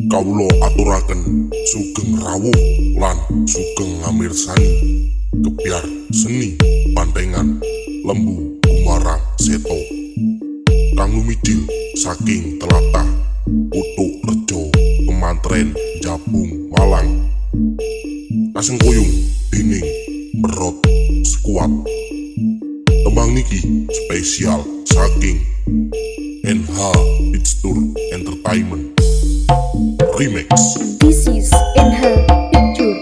Kawula aturaken sugeng rawuh lan sugeng ngamirsani kebyar seni bantengan lembu gumarang seto kang lumidil saking telatah Utuk Rejo Kemantren Japung Malang kasengkuyung dening Merot Squad. Tembang niki spesial saking NH Beats Tour Entertainment Remix. This is NH Picture.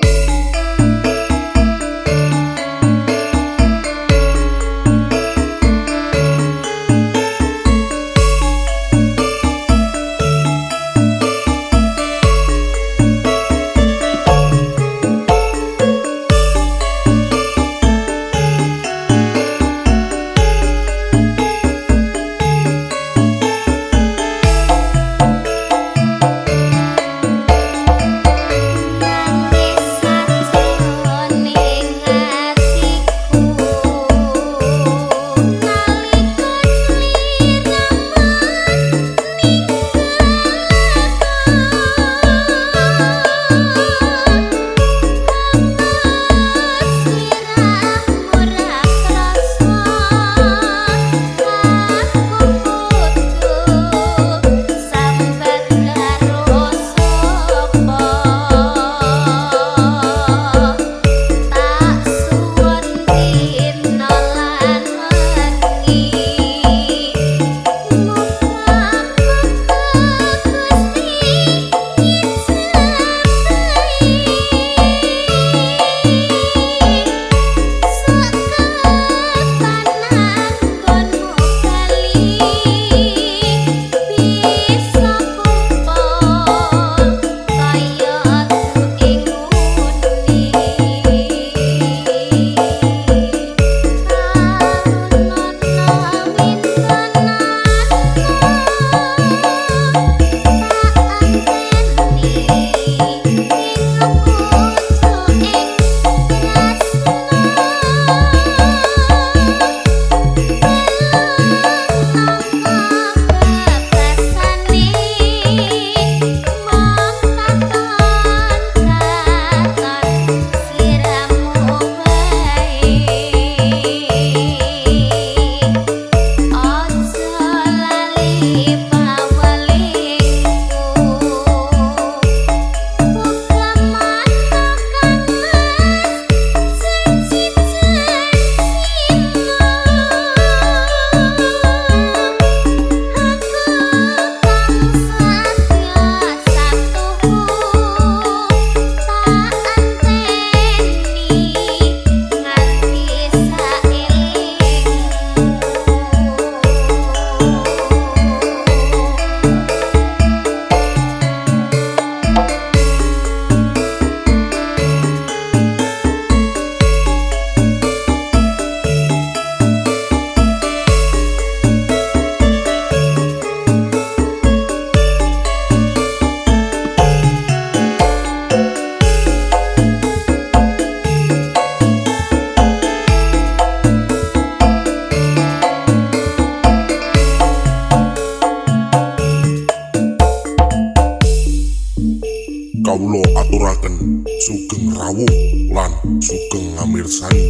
Kawula aturaken sugeng rawuh lan sugeng ngamirsani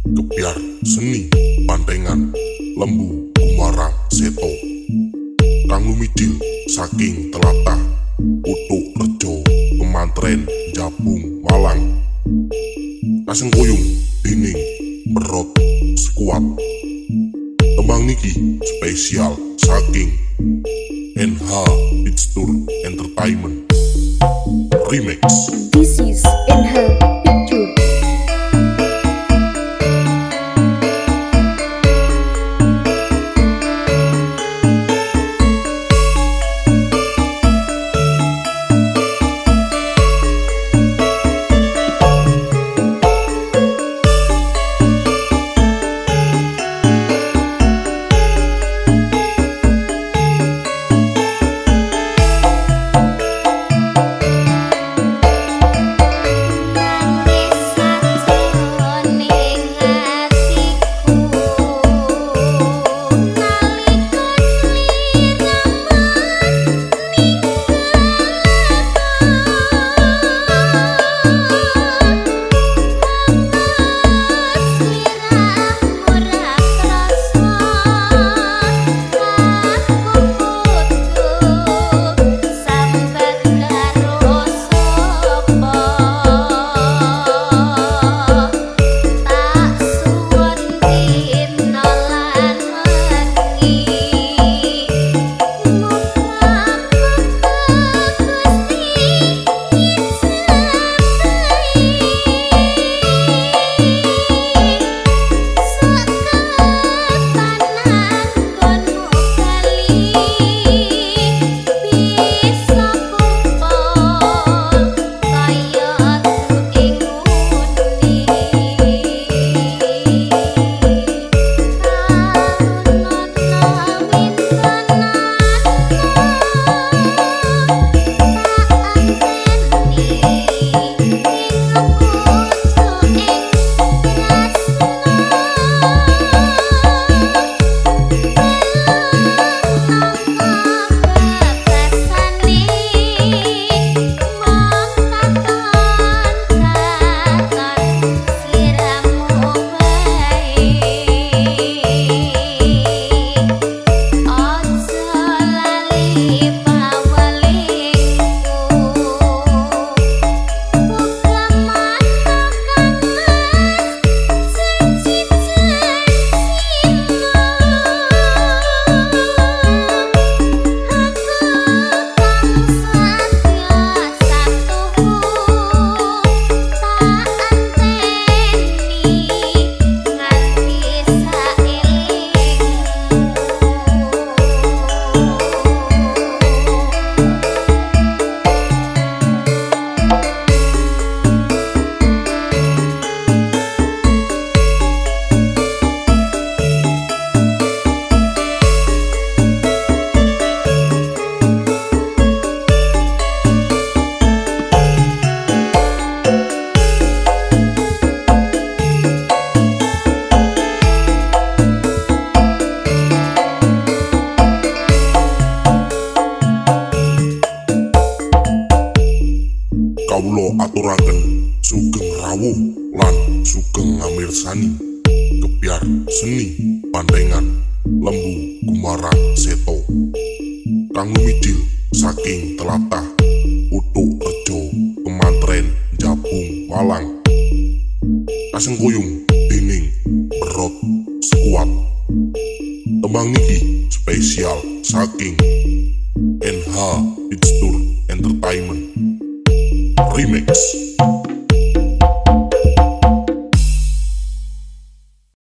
kebyar seni bantengan lembu gumarang seto kang lumidil saking telatah Utuk Rejo Kemantren Japung Malang kasengkuyung dening Merot Squad. Tembang niki spesial saking NH Beats Tour Entertainment Remix. This is NH Picture. Sani, Kepiar Seni Pandengan Lembu Gumarang Seto, Kang Lumijil saking Telatah Utuk Rejo Kemantren Japung Malang, Kaseng Koyung Dining Berot Sekuat. Tembang niki spesial saking NH Beats Tour Entertainment Remix.